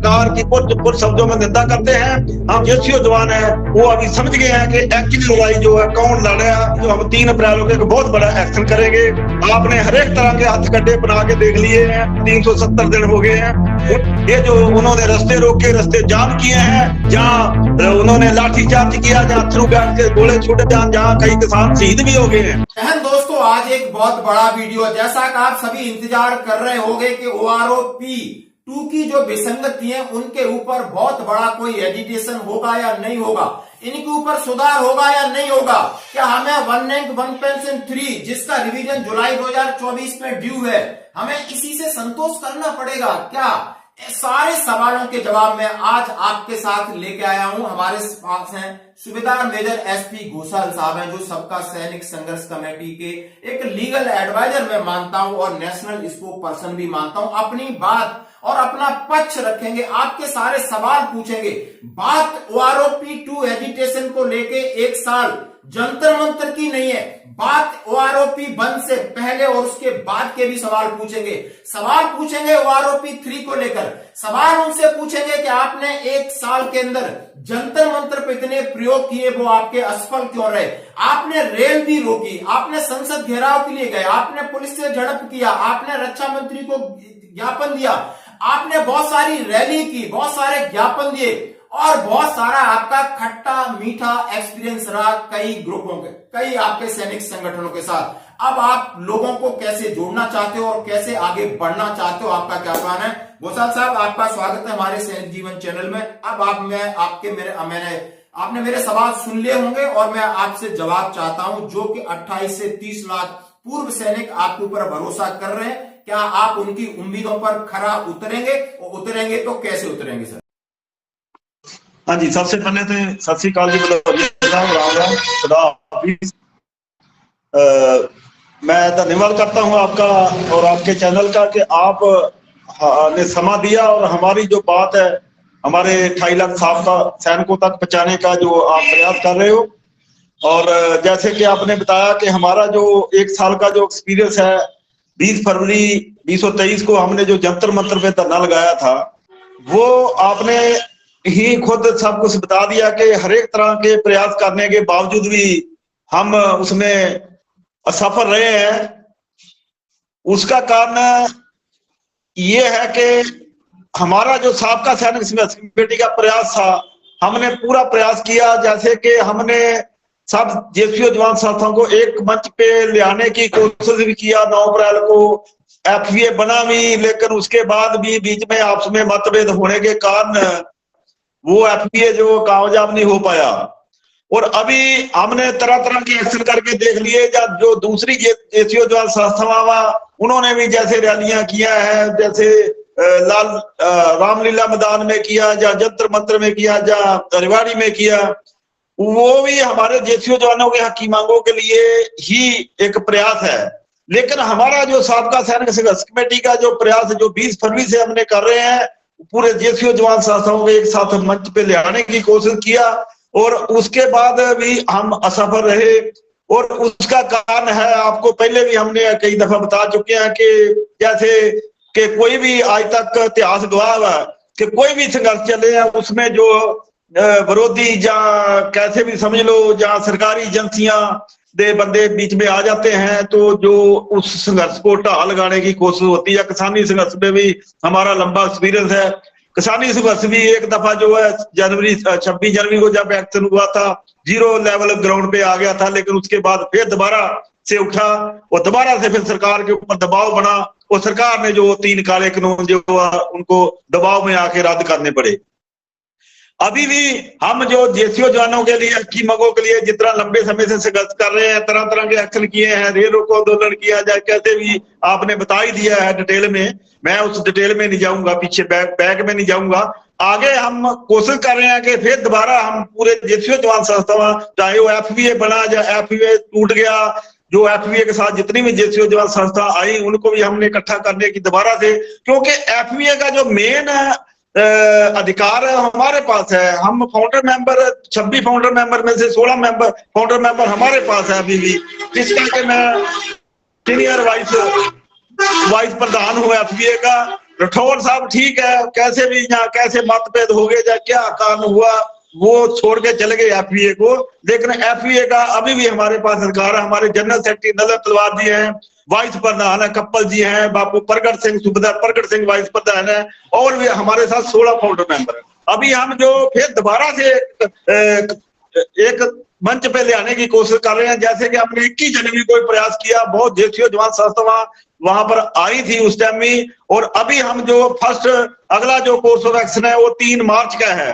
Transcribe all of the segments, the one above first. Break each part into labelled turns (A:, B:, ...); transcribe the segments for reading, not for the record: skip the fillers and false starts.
A: सरकार की पुर शब्दों में निंदा करते हैं। हम जेसीओ जवान है वो अभी समझ गए हैं कि एक्चुअली लड़ाई जो है कौन लड़ रहा है। जो हम 3 अप्रैल को एक बहुत बड़ा एक्शन करेंगे। आपने हर एक तरह के हथकंडे बना के देख लिए हैं। 370 दिन हो गए हैं। ये जो उन्होंने रास्ते रोके, रास्ते जाम किए हैं, जहाँ उन्होंने लाठीचार्ज किया, जहाँ थ्रू गैस के गोले छूटे, जहाँ कई किसान शहीद भी हो गए हैं।
B: दोस्तों, आज एक बहुत बड़ा वीडियो, जैसा कि आप सभी इंतजार कर रहे होंगे कि OROP 2 की जो विसंगति है उनके ऊपर बहुत बड़ा कोई एजिटेशन होगा या नहीं होगा, इनके ऊपर सुधार होगा या नहीं होगा, क्या हमें वन रैंक वन पेंशन 3 जिसका रिवीजन जुलाई 2024 में ड्यू है, हमें इसी से संतोष करना पड़ेगा क्या? सारे सवालों के जवाब में आज आपके साथ लेके आया हूं। हमारे पास हैं सूबेदार मेजर SP घोषाल साहब हैं, जो सबका सैनिक संघर्ष कमेटी के एक लीगल एडवाइजर मैं मानता हूं और नेशनल स्पोक पर्सन भी मानता हूं। अपनी बात और अपना पक्ष रखेंगे, आपके सारे सवाल पूछेंगे। बात OROP 2 एजिटेशन को लेके 1 साल जंतर मंतर की नहीं है, बात OROP 1 से पहले और उसके बाद के भी सवाल पूछेंगे। सवाल पूछेंगे OROP 3 को लेकर, सवाल उनसे पूछेंगे कि आपने 1 साल के अंदर जंतर मंतर पे इतने प्रयोग किए, वो आपके असफल क्यों रहे? आपने रेल भी रोकी, आपने संसद घेराव के लिए गए, आपने पुलिस से झड़प किया, आपने रक्षा मंत्री को ज्ञापन दिया, आपने बहुत सारी रैली की, बहुत सारे ज्ञापन दिए और बहुत सारा आपका खट्टा मीठा एक्सपीरियंस रहा कई ग्रुपों के, कई आपके सैनिक संगठनों के साथ। अब आप लोगों को कैसे जोड़ना चाहते हो और कैसे आगे बढ़ना चाहते हो, आपका क्या प्लान है? घोषाल साहब, आपका स्वागत है हमारे सैनिक जीवन चैनल में। अब आपने मेरे सवाल सुन लिए होंगे और मैं आपसे जवाब चाहता हूं, जो कि 28 से 30 लाख पूर्व सैनिक आपके ऊपर भरोसा कर रहे हैं। क्या आप उनकी उम्मीदों पर खरा उतरेंगे और उतरेंगे तो कैसे उतरेंगे सर?
A: हाँ जी, सबसे पहले तो सत श्री अकाल जी, राम राम, खुदा हाफिज। मैं धन्यवाद करता हूँ आपका और आपके चैनल का कि आप ने समा दिया और हमारी जो बात है हमारे 28 लाख साबका सैनिकों तक पहुंचाने का जो आप प्रयास कर रहे हो। और जैसे कि आपने बताया कि हमारा जो 1 साल का जो एक्सपीरियंस है, 20 फरवरी 2023 को हमने जो जंतर मंतर पे धरना लगाया था, वो आपने ही खुद सब कुछ बता दिया कि हर एक तरह के प्रयास करने के बावजूद भी हम उसमें असफल रहे हैं। उसका कारण ये है कि हमारा जो साबका सैनिक संघर्ष कमेटी का प्रयास था, हमने पूरा प्रयास किया। जैसे कि हमने सब जेसीओ जवान संस्थाओं को एक मंच पे ले आने की कोशिश भी किया। 9 अप्रैल को FVA बना भी, लेकिन उसके बाद भी बीच में आपस में मतभेद होने के कारण वो FVA जो कामयाब नहीं हो पाया। और अभी हमने तरह तरह के एक्शन करके देख लिए। जो दूसरी जेसीओ जवान संस्थाएं उन्होंने भी जैसे रैलियां किया है, जैसे रामलीला मैदान में किया, या जंतर मंतर में किया, या रेवाड़ी में किया, वो भी हमारे जेसीओ जवानों के हक की मांगों के लिए ही एक प्रयास है। लेकिन हमारा जो साबका सैनिक संघर्ष कमेटी का जो प्रयास है, जो 20 फरवरी से हमने कर रहे हैं, पूरे जेसीओ जवान संस्थाओं को एक साथ मंच पे ले आने की कोशिश किया और उसके बाद भी हम असफल रहे। और उसका कारण है, आपको पहले भी हमने कई दफा बता चुके हैं कि जैसे कि कोई भी आज तक इतिहास गवाह है कि कोई भी संघर्ष चले हैं, उसमें जो विरोधी या कैसे भी समझ लो, जहाँ सरकारी एजेंसियां दे बंदे बीच में आ जाते हैं, तो जो उस संघर्ष को ढाह लगाने की कोशिश होती है। किसानी संघर्ष में भी हमारा लंबा एक्सपीरियंस है। किसानी संघर्ष भी एक दफा जो है 26 जनवरी को जब एक्शन हुआ था, 0 लेवल ग्राउंड पे आ गया था, लेकिन उसके बाद फिर दोबारा से उठा और दोबारा से फिर सरकार के ऊपर दबाव बना और सरकार ने जो 3 काले कानून जो उनको दबाव में आके रद्द करने पड़े। अभी भी हम जो जेसीओ जवानों के लिए की मांगों के लिए जितना लंबे समय से संघर्ष कर रहे हैं, तरह तरह के एक्शन किए हैं, रेल रोको आंदोलन किया जाए, कैसे भी आपने बता ही दिया है डिटेल में। मैं उस डिटेल में नहीं जाऊंगा, पीछे बैक में नहीं जाऊंगा। आगे हम कोशिश कर रहे हैं कि फिर दोबारा हम पूरे जेसीओ जवान संस्थाएं, चाहे वो FVA बना या FVA टूट गया, जो FVA के साथ जितनी भी जेसीओ जवान संस्था आई उनको भी हमने इकट्ठा करने की दोबारा से, क्योंकि FVA का जो मेन अधिकार हमारे पास है। हम फाउंडर मेंबर 26 फाउंडर मेंबर में से 16 फाउंडर मेंबर हमारे पास है अभी भी। जिस करके मैं सीनियर वाइस प्रधान हूँ FVA का, राठौर साहब ठीक है, कैसे भी यहाँ कैसे मतभेद हो गए या क्या कारण हुआ वो छोड़ के चले गए एफबीए को, लेकिन एफबीए का अभी भी हमारे पास अधिकार है। हमारे जनरल सेक्रेटरी नजर तलवार जी हैं, वाइस प्रधान है कप्पल जी हैं, बापू प्रगट सिंह सूबेदार प्रगट सिंह वाइस प्रधान है, और भी हमारे साथ 16 फाउंडर मेंबर है। अभी हम जो फिर दोबारा से एक मंच पे ले आने की कोशिश कर रहे हैं, जैसे कि हमने 21 जनवरी को प्रयास किया, बहुत जेसीओ जवान संस्था वहां पर आई थी उस टाइम में, और अभी हम जो फर्स्ट अगला जो कोर्स ऑफ एक्शन है वो 3 मार्च का है,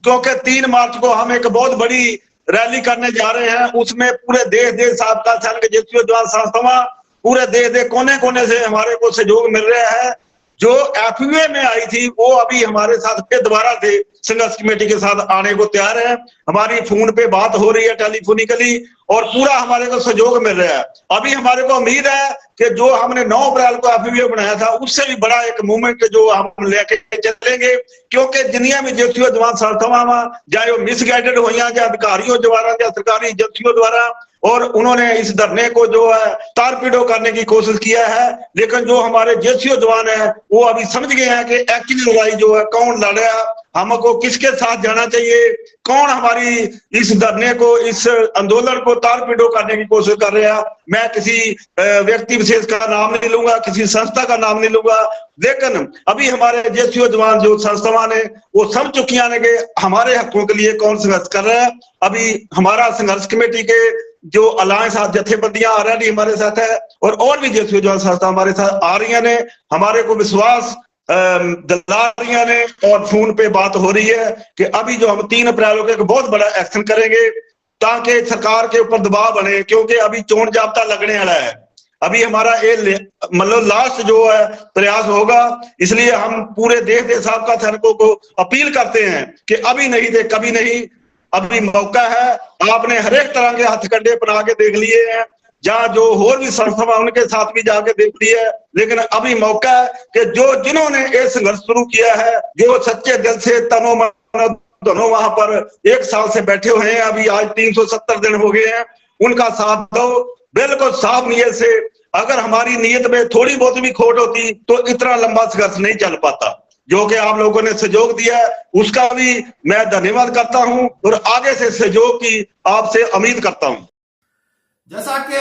A: क्योंकि 3 मार्च को हम एक बहुत बड़ी रैली करने जा रहे हैं। उसमें पूरे देश आपका संघ जेसीओ जवान संस्था पूरे देश कोने कोने से हमारे को सहयोग मिल रहा है। जो एफबीए में आई थी वो अभी हमारे साथ फिर दोबारा से संघर्ष कमेटी के साथ आने को तैयार है। हमारी फोन पे बात हो रही है टेलीफोनिकली, और पूरा हमारे को सहयोग मिल रहा है। अभी हमारे को उम्मीद है कि जो हमने 9 अप्रैल को एफबीए बनाया था उससे भी बड़ा एक मूवमेंट जो हम लेके चलेंगे, क्योंकि दुनिया में जेसीओ जवान संस्थावां चाहे वो मिसगाइडेड हो या अधिकारियों द्वारा या सरकारी एजेंसियों द्वारा, और उन्होंने इस धरने को जो है तारपीडो करने की कोशिश किया है। लेकिन जो हमारे जेसीओ जवान है वो अभी समझ गए हैं कि एक्चुअली लड़ाई जो है कौन लड़ रहा है, हमको किसके साथ जाना चाहिए, कौन हमारी इस धरने को इस आंदोलन को तारपीडो करने की कोशिश कर रहे हैं। मैं किसी व्यक्ति विशेष का नाम नहीं लूंगा, किसी संस्था का नाम नहीं लूंगा, लेकिन अभी हमारे जेसीओ जवान जो संस्थावां ने वो समझ चुकी हैं कि हमारे हकों के लिए कौन संघर्ष कर रहा है। अभी हमारा संघर्ष कमेटी के जो अलायंस जथेबंदियां ऑलरेडी हमारे साथ है, और भी जेसीओ जवान संस्था हमारे साथ आ रही ने, हमारे को विश्वास दिला रही ने, और फोन पे बात हो रही है कि अभी जो हम 3 अप्रैल को एक बहुत बड़ा एक्शन करेंगे ताकि सरकार के ऊपर दबाव बने, क्योंकि अभी चोन जाब्ता लगने वाला है। अभी हमारा ये मतलब लास्ट जो है प्रयास होगा, इसलिए हम पूरे देश आपका सैनिकों को अपील करते हैं कि अभी नहीं थे कभी नहीं, अभी मौका है। आपने हर एक तरह के हथकंडे बना के देख लिए हैं, जहां जो और भी संस्था उनके साथ भी जाके देख लिए है, लेकिन अभी मौका है कि जो जिन्होंने ये संघर्ष शुरू किया है, जो सच्चे दिल से तनो मनो दोनों वहां पर 1 साल से बैठे हुए हैं, अभी आज 370 दिन हो गए हैं, उनका साथ दो बिल्कुल साफ नीयत से। अगर हमारी नीयत में थोड़ी बहुत भी खोट होती तो इतना लंबा संघर्ष नहीं चल पाता। जो कि आप लोगों ने सहयोग दिया है उसका भी मैं धन्यवाद करता हूं, और आगे से सहयोग की आपसे उम्मीद करता हूं।
B: जैसा कि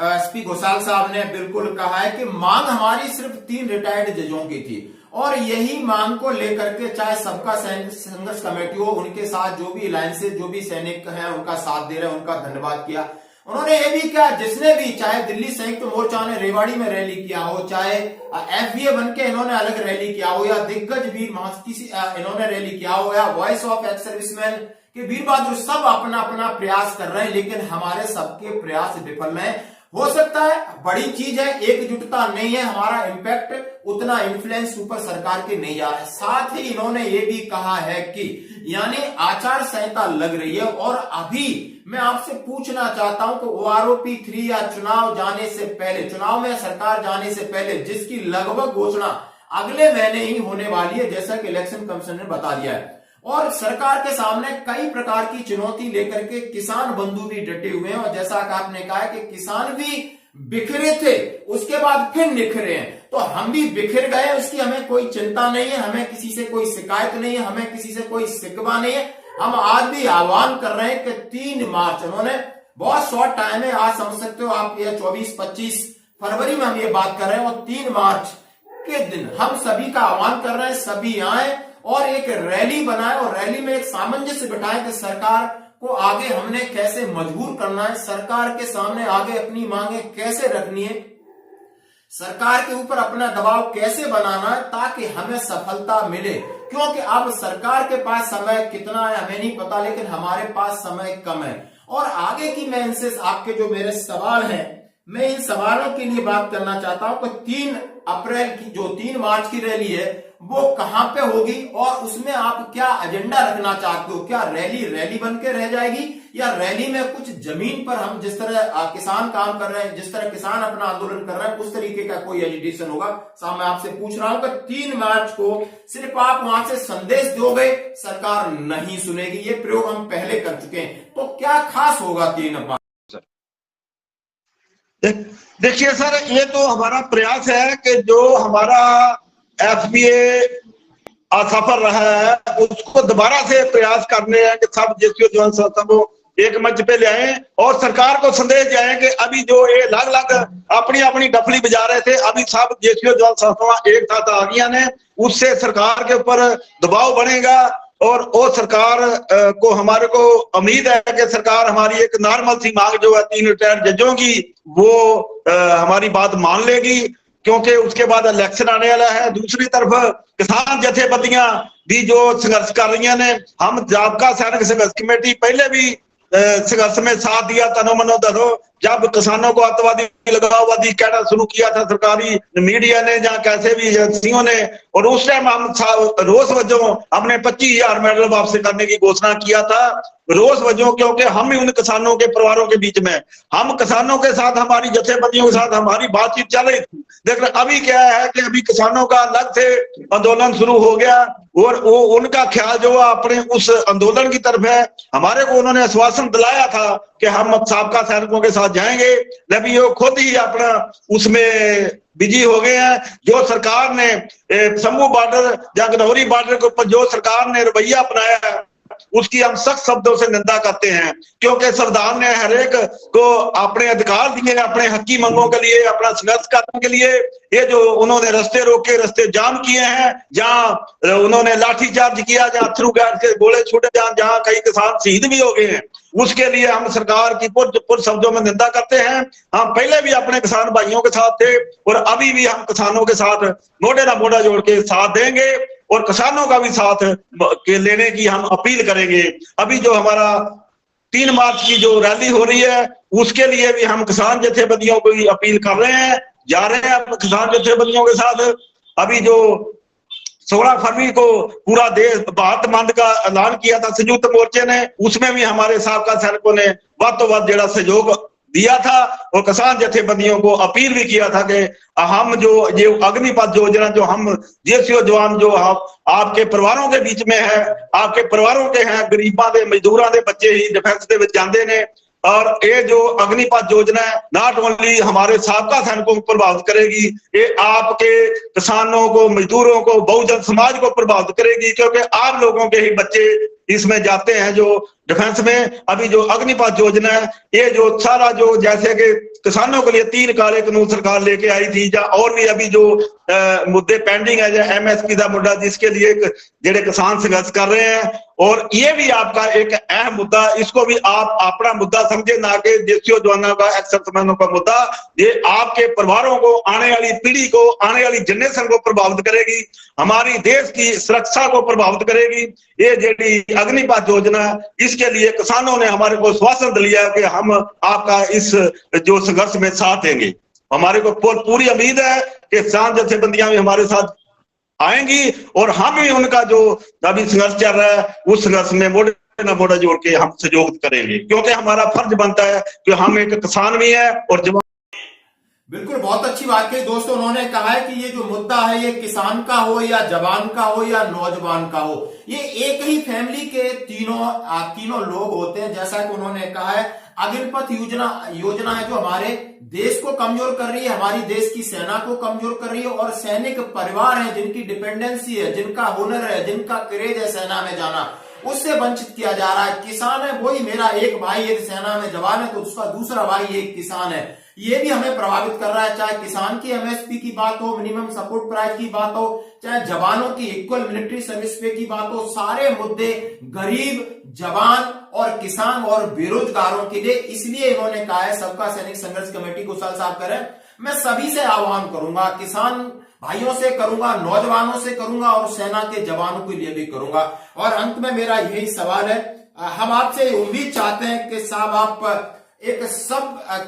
B: एसपी घोषाल साहब ने बिल्कुल कहा है कि मांग हमारी सिर्फ 3 रिटायर्ड जजों की थी, और यही मांग को लेकर के चाहे सबका संघर्ष कमेटी हो, उनके साथ जो भी अलायंसेस जो भी सैनिक हैं उनका साथ दे रहे हैं, उनका धन्यवाद किया। उन्होंने ये भी किया जिसने भी, चाहे दिल्ली संयुक्त मोर्चा ने रेवाड़ी में रैली किया हो, चाहे एफबीए बन के इन्होंने अलग रैली किया हो, या दिग्गज वीर किसी इन्होंने रैली किया हो, या वॉइस ऑफ एक्स सर्विसमैन के वीर बहादुर, सब अपना अपना प्रयास कर रहे हैं, लेकिन हमारे सबके प्रयास विफल है। हो सकता है बड़ी चीज है, एकजुटता नहीं है, हमारा इंपैक्ट उतना इन्फ्लुएंस ऊपर सरकार के नहीं जा रहा है। साथ ही इन्होंने ये भी कहा है कि यानी आचार संहिता लग रही है, और अभी मैं आपसे पूछना चाहता हूं कि OROP 3 या चुनाव जाने से पहले, चुनाव में सरकार जाने से पहले, जिसकी लगभग घोषणा अगले महीने ही होने वाली है, जैसा कि इलेक्शन कमीशन ने बता दिया है, और सरकार के सामने कई प्रकार की चुनौती लेकर के किसान बंधु भी डटे हुए हैं, और जैसा कि आपने कहा कि किसान भी बिखरे थे, उसके बाद फिर निखरे हैं, तो हम भी बिखर गए, उसकी हमें कोई चिंता नहीं है, हमें किसी से कोई शिकायत नहीं है, हमें किसी से कोई शिकवा नहीं है। हम आज भी आह्वान कर रहे हैं कि 3 मार्च, उन्होंने बहुत शॉर्ट टाइम है, आज समझ सकते हो आप, ये 24-25 फरवरी में हम ये बात कर रहे हैं, और 3 मार्च के दिन हम सभी का आह्वान कर रहे हैं, सभी आए और एक रैली बनाए, और रैली में एक सामंजस्य बिठाए कि सरकार को आगे हमने कैसे मजबूर करना है, सरकार के सामने आगे अपनी मांगे कैसे रखनी है, सरकार के ऊपर अपना दबाव कैसे बनाना है ताकि हमें सफलता मिले। क्योंकि अब सरकार के पास समय कितना है हमें नहीं पता, लेकिन हमारे पास समय कम है। और आगे की मैं इनसे आपके जो मेरे सवाल हैं, मैं इन सवालों के लिए बात करना चाहता हूं कि 3 अप्रैल की जो 3 मार्च की रैली है वो कहां पे होगी, और उसमें आप क्या एजेंडा रखना चाहते हो? क्या रैली बन के रह जाएगी, या रैली में कुछ जमीन पर हम जिस तरह किसान काम कर रहे हैं, जिस तरह किसान अपना आंदोलन कर रहे हैं, उस तरीके का कोई एजिटेशन होगा? साहब मैं आपसे पूछ रहा हूं कि 3 मार्च को सिर्फ आप वहां से संदेश दोगे, सरकार नहीं सुनेगी, ये प्रयोग हम पहले कर चुके हैं, तो क्या खास होगा 3 मार्च?
A: देखिए सर, ये तो हमारा प्रयास है कि जो हमारा एफबीए असफल रहा है, उसको दोबारा से प्रयास करने हैं कि सब जेसीओ जवान संस्था को एक मंच पे ले आए और सरकार को संदेश जाए कि अभी जो ये अलग अलग अपनी अपनी डफली बजा रहे थे, अभी सब जेसीओ जवान संस्था एक साथ आ गई ने, उससे सरकार के ऊपर दबाव बनेगा और वो सरकार को हमारे को उम्मीद है कि सरकार हमारी एक नॉर्मल सी मांग जो है 3 रिटायर्ड जजों की, वो हमारी बात मान लेगी, क्योंकि उसके बाद इलेक्शन आने वाला है। दूसरी तरफ किसान जथेबंदियां भी जो संघर्ष कर रही हैं, हम जाबका सैनिक संघर्ष कमेटी पहले भी संघर्ष में साथ दिया, तनो मनो धनो, जब किसानों को अतवादी लगाववादी कहना शुरू किया था सरकारी मीडिया ने या कैसे भी एजेंसियों ने, और उस टाइम हम रोष वजों हमने 25,000 मेडल वापस करने की घोषणा किया था, रोष वजों, क्योंकि हम ही उन किसानों के परिवारों के बीच में, हम किसानों के साथ हमारी जथेबंदियों के साथ हमारी बातचीत चल रही थी। लेकिन अभी क्या है कि अभी किसानों का अलग से आंदोलन शुरू हो गया और वो उनका ख्याल जो अपने उस आंदोलन की तरफ है। हमारे को उन्होंने आश्वासन दिलाया था कि हम साबका सैनिकों के साथ जाएंगे, लेकिन वो खुद ही अपना उसमें बिजी हो गए हैं। जो सरकार ने शंभू बॉर्डर या गनौरी बॉर्डर के ऊपर जो सरकार ने रवैया अपनाया है, उसकी हम सख्त शब्दों से निंदा करते हैं, क्योंकि संविधान ने हर एक को अपने अधिकार दिए, अपने हकी मंगों के लिए, अपना संघर्ष करने के लिए। ये जो उन्होंने रास्ते रोके, रास्ते जाम किए हैं, जहां उन्होंने लाठीचार्ज किया, जहां थ्रू गैस के गोले छूटे, जहां कई किसान शहीद भी हो गए हैं, उसके लिए हम सरकार की पुर शब्दों में निंदा करते हैं। हम पहले भी अपने किसान भाइयों के साथ थे और अभी भी हम किसानों के साथ मोढे ना मोढा जोड़ के साथ देंगे और किसानों का भी साथ के लेने की हम अपील करेंगे। अभी जो हमारा 3 मार्च की जो रैली हो रही है, उसके लिए भी हम किसान जथेबंदियों को ही अपील कर रहे हैं, जा रहे हैं हम किसान जथेबंदियों के साथ। अभी जो 16 फरवरी को पूरा देश भारत बंद का ऐलान किया था संयुक्त मोर्चे ने, उसमें भी हमारे साबका सैनिकों ने वाद जड़ा सहयोग दिया था और किसान जथेबंदियों को अपील भी किया था कि हम जो ये अग्निपथ योजना जो हम जेसीओ जवान जो आपके परिवारों के बीच में है, आपके परिवारों के हैं, गरीबां दे मजदूरां दे बच्चे ही डिफेंस दे विच जांदे ने, और ये जो अग्निपथ योजना है नॉट ओनली हमारे साबका सैनिकों को प्रभावित करेगी, ये आपके किसानों को, मजदूरों को, बहुजन समाज को प्रभावित करेगी, क्योंकि आप लोगों के ही बच्चे इसमें जाते हैं जो डिफेंस में। अभी जो अग्निपथ योजना है, ये जो सारा जो जैसे कि किसानों के लिए 3 काले कानून सरकार लेके आई थी, या और भी अभी जो मुद्दे पेंडिंग है, जैसे एमएसपी का मुद्दा जिसके लिए जेडे किसान संघर्ष कर रहे हैं, और ये भी आपका एक अहम मुद्दा, इसको भी आप अपना मुद्दा समझे, ना कि जेसीओ जवानों का, एक्स-सर्विसमैनों का मुद्दा। ये आपके परिवारों को, आने वाली पीढ़ी को, आने वाली जनरेशन को प्रभावित करेगी, हमारी देश की सुरक्षा को प्रभावित करेगी। ये जेडी अग्निपथ योजना, इसके लिए किसानों ने हमारे को आश्वासन दिया कि हम आपका इस जो संघर्ष में साथ देंगे। हमारे को पूरी उम्मीद है कि किसान जथेबंदियां भी हमारे साथ आएंगी और हम भी उनका जो अभी संघर्ष चल रहा है, उस संघर्ष में मोढे ना मोढा जोड़ के हम सहयोग करेंगे, क्योंकि हमारा फर्ज बनता है कि हम एक किसान भी है और जवान।
B: बिल्कुल, बहुत अच्छी बात कही दोस्तों। उन्होंने कहा है कि ये जो मुद्दा है, ये किसान का हो या जवान का हो या नौजवान का हो, ये एक ही फैमिली के तीनों लोग होते हैं। जैसा कि उन्होंने कहा है, अग्निपथ योजना है जो हमारे देश को कमजोर कर रही है, हमारी देश की सेना को कमजोर कर रही है, और सैनिक परिवार है जिनकी डिपेंडेंसी है, जिनका हुनर है, जिनका क्रेज है सेना में जाना, उससे वंचित किया जा रहा है। किसान है वही, मेरा एक भाई यदि सेना में जवान है तो उसका दूसरा भाई एक किसान है, ये भी हमें प्रभावित कर रहा है। चाहे किसान की एमएसपी की बात हो, मिनिमम सपोर्ट प्राइस की बात हो, चाहे जवानों की इक्वल मिलिट्री सर्विस पे की बात हो, सारे मुद्दे गरीब, जवान और किसान और बेरोजगारों के लिए। इसलिए इन्होंने कहा है सबका सैनिक संघर्ष कमेटी को साफ करें। मैं सभी से आह्वान करूंगा, किसान भाइयों से करूंगा, नौजवानों से करूंगा और सेना के जवानों के लिए भी करूंगा। और अंत में मेरा यही सवाल है, हम आपसे उम्मीद चाहते हैं कि साहब आप एक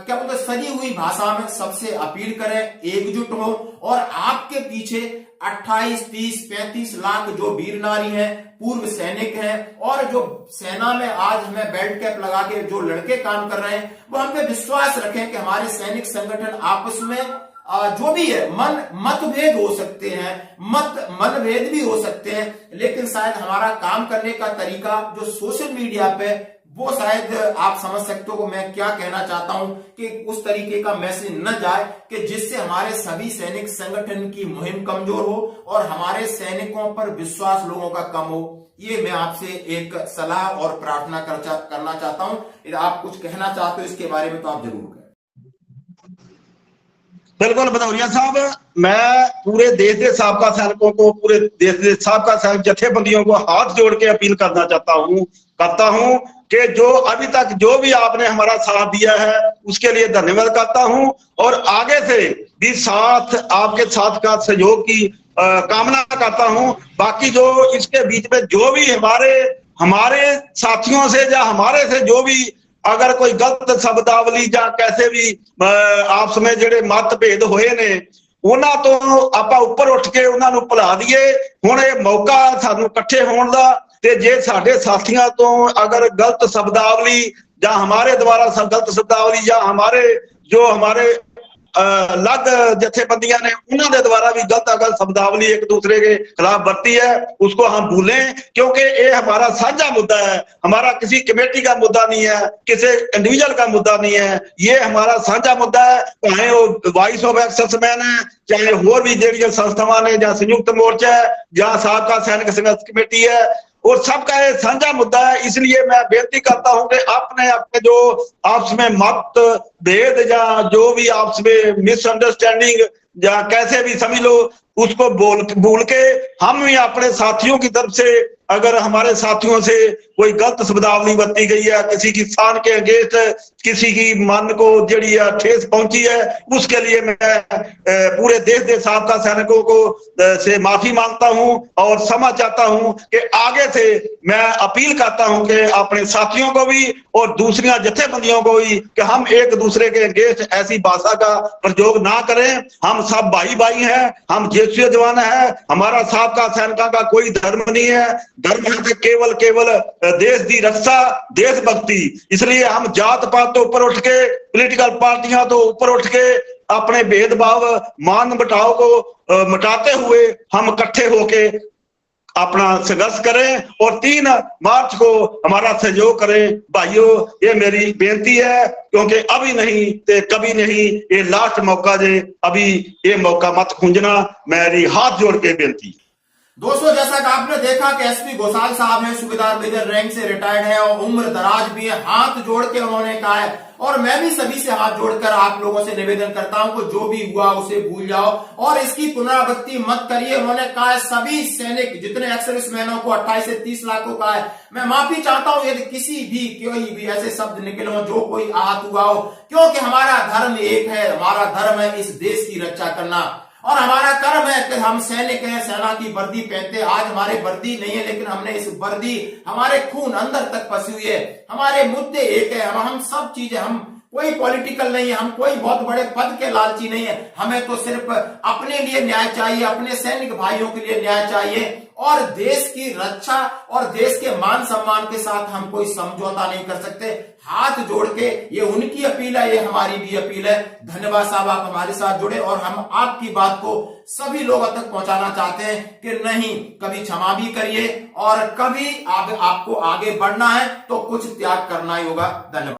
B: क्या बोलते सजी हुई भाषा में सबसे अपील करें, एकजुट हो, और आपके पीछे 28, 30, 35 लाख जो वीर नारी हैं, पूर्व सैनिक हैं, और जो सेना में आज हमें बेल्ट कैप लगा के जो लड़के काम कर रहे हैं, वो हम पे विश्वास रखें कि हमारे सैनिक संगठन आपस में जो भी है मतभेद हो सकते हैं, मनभेद भी हो सकते हैं, लेकिन शायद हमारा काम करने का तरीका जो सोशल मीडिया पे वो शायद आप समझ सकते हो मैं क्या कहना चाहता हूं कि उस तरीके का मैसेज न जाए कि जिससे हमारे सभी सैनिक संगठन की मुहिम कमजोर हो और हमारे सैनिकों पर विश्वास लोगों का कम हो। ये मैं आपसे एक सलाह और प्रार्थना करना चाहता हूं। यदि आप कुछ कहना चाहते हो इसके बारे में तो आप जरूर करें।
A: बिल्कुल भदौरिया साहब, मैं पूरे देश के साबका सैनिकों को, पूरे देश के साबका सैनिक जथेबंदियों को हाथ जोड़ के अपील करना करता हूं कि जो अभी तक जो भी आपने हमारा साथ दिया है उसके लिए धन्यवाद करता हूं, और आगे से भी साथ आपके साथ का सहयोग की कामना करता हूं। बाकी जो इसके बीच में जो भी हमारे साथियों से या हमारे से जो भी अगर कोई गलत शब्दावली या कैसे भी आपस में ਜਿਹੜੇ मतभेद ਹੋਏ ਨੇ ਉਹਨਾਂ ਤੋਂ ਆਪਾਂ ਉੱਪਰ ਉੱਠ ਕੇ ਉਹਨਾਂ ਨੂੰ ਭੁਲਾ ਦਈਏ। ਹੁਣ ਇਹ ਮੌਕਾ ਸਾਨੂੰ ਇਕੱਠੇ ਹੋਣ ਦਾ, ਤੇ ਜੇ ਸਾਡੇ ਸਾਥੀਆਂ ਤੋਂ ਅਗਰ ਗਲਤ ਸ਼ਬਦਾਵਲੀ ਜਾਂ हमारे द्वारा गलत शब्दावली या हमारे अलग जथेबंदियां ने उन्होंने द्वारा भी गलत अगर शब्दावली एक दूसरे के खिलाफ बरती है उसको हम भूलें, क्योंकि ये हमारा साझा मुद्दा है, हमारा किसी कमेटी का मुद्दा नहीं है, किसी इंडिविजुअल का मुद्दा नहीं है, ये हमारा साझा मुद्दा है। चाहे वो वॉइस ऑफ एक्सेसमैन है, चाहे होर भी जेडी संस्थावां ने, या संयुक्त मोर्चा है, या साबका सैनिक संघर्ष कमेटी है, और सबका ये साझा मुद्दा है। इसलिए मैं बेनती करता हूं कि अपने जो आपस में मत भेद या जो भी आपस में मिसअंडरस्टैंडिंग या कैसे भी समझ लो उसको भूल के हम भी अपने साथियों की तरफ से अगर हमारे साथियों से कोई गलत शब्दावली बरती गई है, किसी की शान के अगेंस्ट किसी की मन को जड़ी ठेस पहुंची है, उसके लिए मैं पूरे देश के साबका सैनिकों को से माफी मांगता हूं और क्षमा चाहता हूं कि आगे से मैं अपील करता हूं कि अपने साथियों को भी और दूसरी जथेबंदियों को भी कि हम एक दूसरे के अगेंस्ट ऐसी भाषा का प्रयोग ना करें। हम सब भाई भाई हैं, हम जेसीओ जवान हैं, हमारा साबका सैनिकों का कोई धर्म नहीं है, धर्म है केवल देश की रक्षा, देशभक्ति। इसलिए हम जात पात तो ऊपर उठ के, पॉलिटिकल पार्टियां तो ऊपर उठ के अपने भेदभाव मान बटाव को मिटाते हुए हम इकट्ठे होके अपना संघर्ष करें और 3 मार्च को हमारा सहयोग करें। भाइयों, ये मेरी बेनती है, क्योंकि अभी नहीं तो कभी नहीं, ये लास्ट मौका जे, अभी ये मौका मत खूंजना, मेरी हाथ जोड़ के बेनती।
B: दोस्तों, जैसा कि आपने देखा कि एसपी घोषाल साहब है, सूबेदार मेजर रैंक से रिटायर्ड है और उम्र दराज भी है। हाथ जोड़ के उन्होंने कहा है, और मैं भी सभी से हाथ जोड़कर आप लोगों से निवेदन करता हूं कि जो भी हुआ उसे भूल जाओ और इसकी पुनरावृत्ति मत करिए। उन्होंने कहा है सभी सैनिक जितने एक्स-सर्विसमैनों को 28 से 30 लाख को कहा है। मैं माफी चाहता हूं यदि कोई भी ऐसे शब्द निकले हो जो कोई आहत हुआ हो, क्योंकि हमारा धर्म एक है, हमारा धर्म है इस देश की रक्षा करना और हमारा कर्म है कि हम सैनिक हैं, सेना की वर्दी पहनते। आज हमारे वर्दी नहीं है, लेकिन हमने इस वर्दी हमारे खून अंदर तक फंसी हुई है। हमारे मुद्दे एक है, हम सब चीजें, हम कोई पॉलिटिकल नहीं है, हम कोई बहुत बड़े पद के लालची नहीं है। हमें तो सिर्फ अपने लिए न्याय चाहिए, अपने सैनिक भाइयों के लिए न्याय चाहिए और देश की रक्षा और देश के मान सम्मान के साथ हम कोई समझौता नहीं कर सकते। हाथ जोड़ के ये उनकी अपील है, ये हमारी भी अपील है। धन्यवाद साहब, आप हमारे साथ जुड़े और हम आपकी बात को सभी लोगों तक पहुंचाना चाहते हैं कि नहीं, कभी क्षमा भी करिए और कभी आपको आगे बढ़ना है तो कुछ त्याग करना ही होगा। धन्यवाद।